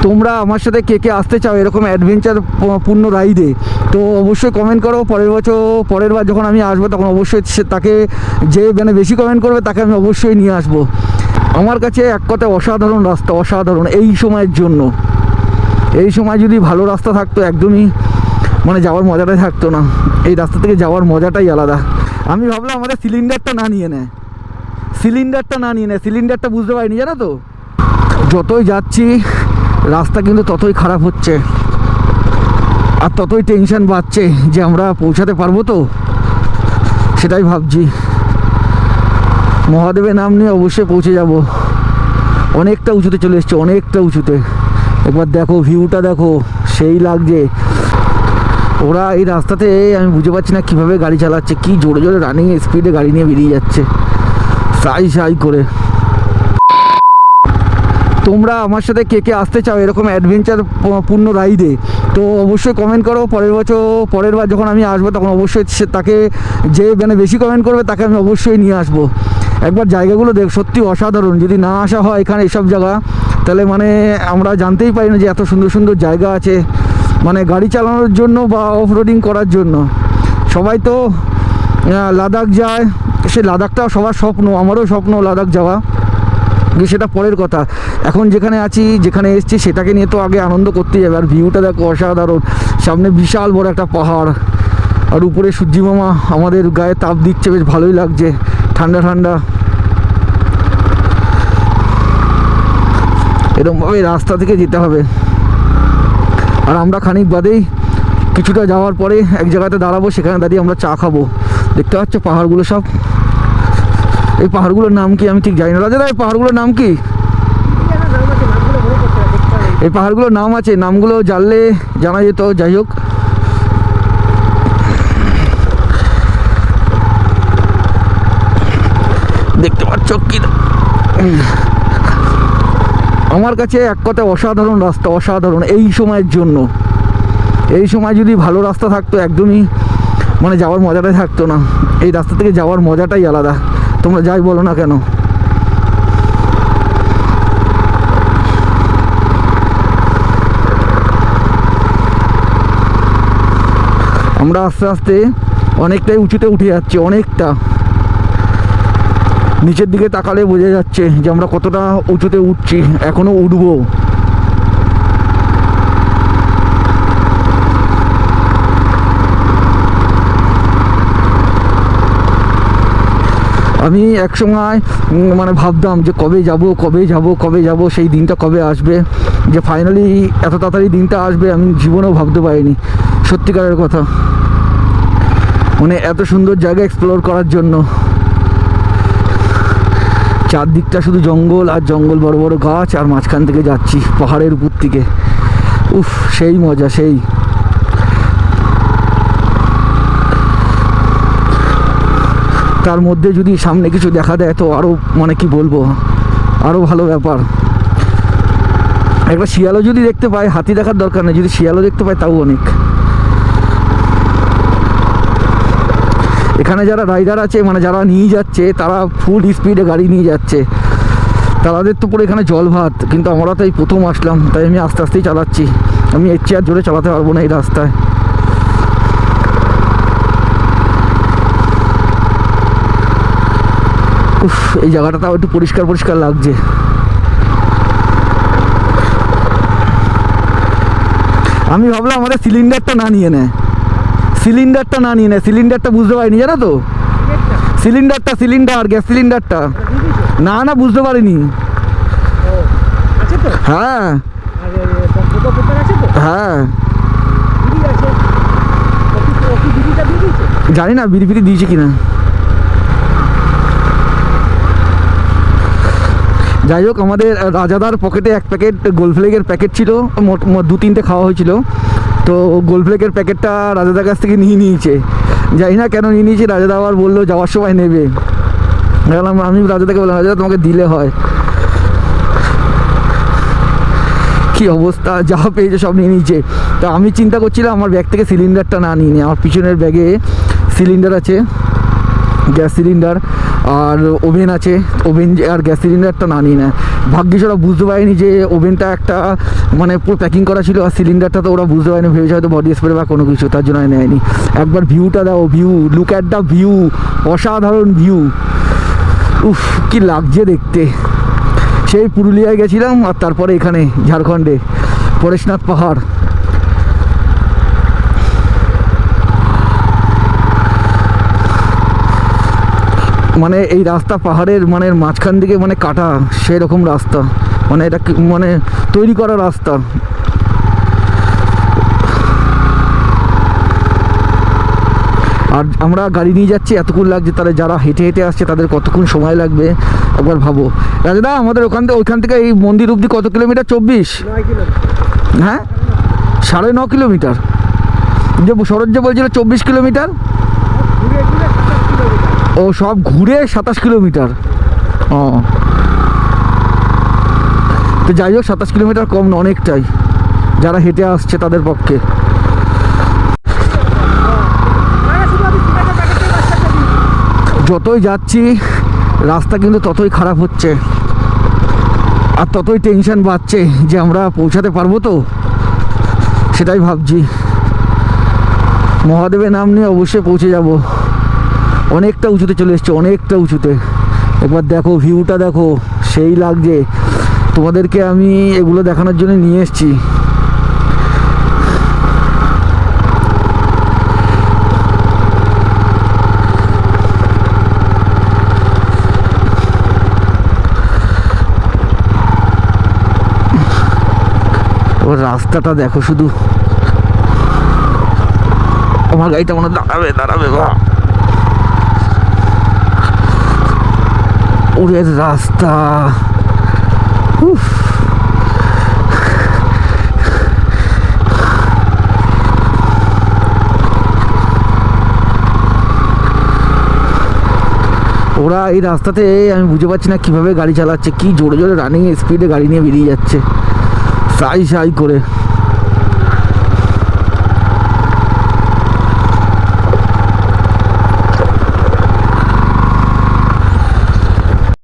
তোমরা আমার সাথে কে কে আসতে চাও এরকম অ্যাডভেঞ্চার পূর্ণ রাইডে, তো অবশ্যই কমেন্ট করো। পরের বার যখন আমি আসবো তখন অবশ্যই তাকে যে মানে বেশি কমেন্ট করবে তাকে আমি অবশ্যই নিয়ে আসবো। আমার কাছে এক কথায় অসাধারণ রাস্তা, অসাধারণ এই সময়ের জন্য। এই সময় যদি ভালো রাস্তা থাকতো একদমই মানে যাওয়ার মজাটাই থাকতো না। এই রাস্তা থেকে যাওয়ার মজাটাই আলাদা। আমি ভাবলাম আমাদের সিলিন্ডারটা না নিয়ে নেয়, সিলিন্ডারটা বুঝতে পারিনি, জানো তো। যতই যাচ্ছি রাস্তা কিন্তু ততই খারাপ হচ্ছে, আর ততই টেনশন বাড়ছে যে আমরা পৌঁছাতে পারবো তো, সেটাই ভাবছি। মহাদেবের নাম নিয়ে অবশ্যই পৌঁছে যাব। অনেকটা উঁচুতে চলে এসছে, অনেকটা উঁচুতে। একবার দেখো ভিউটা, দেখো সেই লাগছে। ওরা এই রাস্তাতে আমি বুঝতে পারছি না কীভাবে গাড়ি চালাচ্ছে, কি জোরে জোরে রানিং স্পিডে গাড়ি নিয়ে বেরিয়ে যাচ্ছে সাই করে। তোমরা আমার সাথে কে কে আসতে চাও এরকম অ্যাডভেঞ্চার পূর্ণ রাইডে, তো অবশ্যই কমেন্ট করো। পরের বার যখন আমি আসবো তখন অবশ্যই তাকে যে মানে বেশি কমেন্ট করবে তাকে আমি অবশ্যই নিয়ে আসবো। একবার জায়গাগুলো সত্যি অসাধারণ। যদি না আসা হয় এখানে এসব জায়গা, তাহলে মানে আমরা জানতেই পারি না যে এত সুন্দর সুন্দর জায়গা আছে মানে গাড়ি চালানোর জন্য বা অফ রোডিং করার জন্য। সবাই তো লাদাখ যায়, সে লাদাখটাও সবার স্বপ্ন, আমারও স্বপ্ন লাদাখ যাওয়া, কিন্তু সেটা পরের কথা। এখন যেখানে আছি, যেখানে এসেছি সেটাকে নিয়ে তো আগে আনন্দ করতে যাবে। আর ভিউটা দেখো অসাধারণ, সামনে বিশাল বড় একটা পাহাড়, আর উপরে সূর্যি মামা আমাদের গায়ে তাপ দিচ্ছে, বেশ ভালোই লাগছে, ঠান্ডা ঠান্ডা। এরকমভাবে রাস্তা থেকে যেতে হবে। আর আমরা খানিক বাদেই কিছুটা যাওয়ার পরে এক জায়গাতে দাঁড়াবো, সেখানে দাঁড়িয়ে আমরা চা খাবো। দেখতে পাচ্ছ পাহাড়গুলো সব। এই পাহাড়গুলোর নাম কি আমি ঠিক জানি না। রাজাদা এই পাহাড়গুলোর নাম কি? এই পাহাড়গুলোর নাম আছে, নামগুলো জানলে জানা যেত। যাই হোক, দেখতে পাচ্ছ কি আমার কাছে এক কথায় অসাধারণ রাস্তা, অসাধারণ এই সময়ের জন্য। এই সময় যদি ভালো রাস্তা থাকতো একদমই মানে যাওয়ার মজাটাই থাকতো না। এই রাস্তা থেকে যাওয়ার মজাটাই আলাদা, তোমরা যাই বলো না কেন। আমরা আস্তে আস্তে অনেকটাই উঁচুতে উঠে যাচ্ছি, অনেকটা। নিচের দিকে তাকালে বোঝা যাচ্ছে যে আমরা কতটা উঁচুতে উঠছি, এখনো উঠবো। আমি একসময় মানে ভাবতাম যে কবে যাব, সেই দিনটা কবে আসবে, যে ফাইনালি এত তাড়াতাড়ি দিনটা আসবে আমি জীবনেও ভাবতে পারিনি। সত্যিকারের কথা, মানে এত সুন্দর জায়গা এক্সপ্লোর করার জন্য। চারদিকটা শুধু জঙ্গল আর জঙ্গল, বড় বড় গাছ, আর মাঝখান থেকে যাচ্ছি পাহাড়ের উপর থেকে। উফ, সেই মজা, সেই। তার মধ্যে যদি সামনে কিছু দেখা দেয় তো আরও মানে কি বলবো, আরও ভালো ব্যাপার। একটা শিয়ালও যদি দেখতে পাই, হাতি দেখার দরকার নেই, যদি শিয়ালও দেখতে পাই তাও অনেক। এখানে যারা রাইডার আছে মানে যারা নিয়ে যাচ্ছে, তারা ফুল স্পিডে গাড়ি নিয়ে যাচ্ছে, তাদের তো পুরো এখানে জল ভাত। কিন্তু আমরা তো এই প্রথম আসলাম, তাই আমি আস্তে আস্তেই চালাচ্ছি। আমি এর চেয়ে আর জোরে চালাতে পারবো না এই রাস্তায়। উফ, এই জায়গাটা তাও একটু পরিষ্কার পরিষ্কার লাগছে। আমি ভাবলাম আমাদের সিলিন্ডারটা না নিয়ে নেয়, সিলিন্ডারটা বুঝতে পারিনি, জানো তো। সিলিন্ডার গ্যাস সিলিন্ডারটা না বুঝতে পারিনি। হ্যাঁ হ্যাঁ, জানি না বিড়ি দিয়েছে কিনা। যাই হোক, আমাদের রাজাদার পকেটে এক প্যাকেট গোলফ্লেগের প্যাকেট ছিল, 2-3টে খাওয়া হয়েছিল। তো গোলফ্লেগের প্যাকেটটা রাজাদার কাছ থেকে নিয়ে নিয়েছে। জানি না কেন নিয়ে নিয়েছে, রাজাদা আবার বললো যাওয়ার সময় নেবে। আমি রাজাদাকে বললাম, রাজাদা তোমাকে দিলে হয়। কি অবস্থা, যা পেয়েছে সব নিয়ে নিয়েছে। তা আমি চিন্তা করছিলাম আমার ব্যাগ থেকে সিলিন্ডারটা না নিয়ে নিই। আমার পিছনের ব্যাগে সিলিন্ডার আছে, গ্যাস সিলিন্ডার। আর ওভেন আছে, ওভেন আর গ্যাস সিলিন্ডারটা না নিয়ে নেয়। ভাগ্যিস ওরা বুঝতে পারেনি যে ওভেনটা একটা মানে পুরো প্যাকিং করা ছিল, আর সিলিন্ডারটা তো ওরা বুঝতে পারেনি, ভেবেছে হয়তো বডি স্প্রে বা কোনো কিছু, তার জন্য নেয়নি। একবার ভিউটা দাও, view, look at the view, অসাধারণ ভিউ। উফ, কি লাগছে দেখতে। সেই পুরুলিয়ায় গেছিলাম, আর তারপরে এখানে ঝাড়খণ্ডে পরেশনাথ পাহাড়। মানে এই রাস্তা পাহাড়ের মানে মাঝখান দিকে মানে কাটা, সেরকম রাস্তা, মানে এটা মানে তৈরি করা রাস্তা। আর আমরা গাড়ি নিয়ে যাচ্ছি, এতক্ষণ লাগছে, তাহলে যারা হেঁটে হেঁটে আসছে তাদের কতক্ষণ সময় লাগবে একবার ভাবো। রাজদা, আমাদের ওইখান থেকে এই মন্দির অবধি কত কিলোমিটার? 24? হ্যাঁ, 9.5 কিলোমিটার। যে সরোজ যে বলছিল 24 কিলোমিটার, ও সব ঘুরে 27 কিলোমিটার। ও, তো যাই হোক, 27 কিলোমিটার কম না, অনেকটাই যারা হেঁটে আসছে তাদের পক্ষে। যতই যাচ্ছি রাস্তা কিন্তু ততই খারাপ হচ্ছে, আর ততই টেনশন বাড়ছে যে আমরা পৌঁছাতে পারবো তো, সেটাই ভাবছি। মহাদেবের নাম নিয়ে অবশ্যই পৌঁছে যাব। অনেকটা উঁচুতে চলে এসছে, অনেকটা উঁচুতে। একবার দেখো ভিউটা, দেখো, সেই লাগছে। তোমাদেরকে আমি এগুলো দেখানোর জন্য নিয়ে এসেছি। ওর রাস্তাটা দেখো শুধু। আমার গাড়িটা মনে দাঁড়াবে বা ওরের রাস্তা। উফ, ওরা এই রাস্তাতে আমি বুঝতে পারছি না কিভাবে গাড়ি চালাচ্ছে, কি জোরে জোরে রানিং স্পিডে গাড়ি নিয়ে বেরিয়ে যাচ্ছে সাই সাই করে।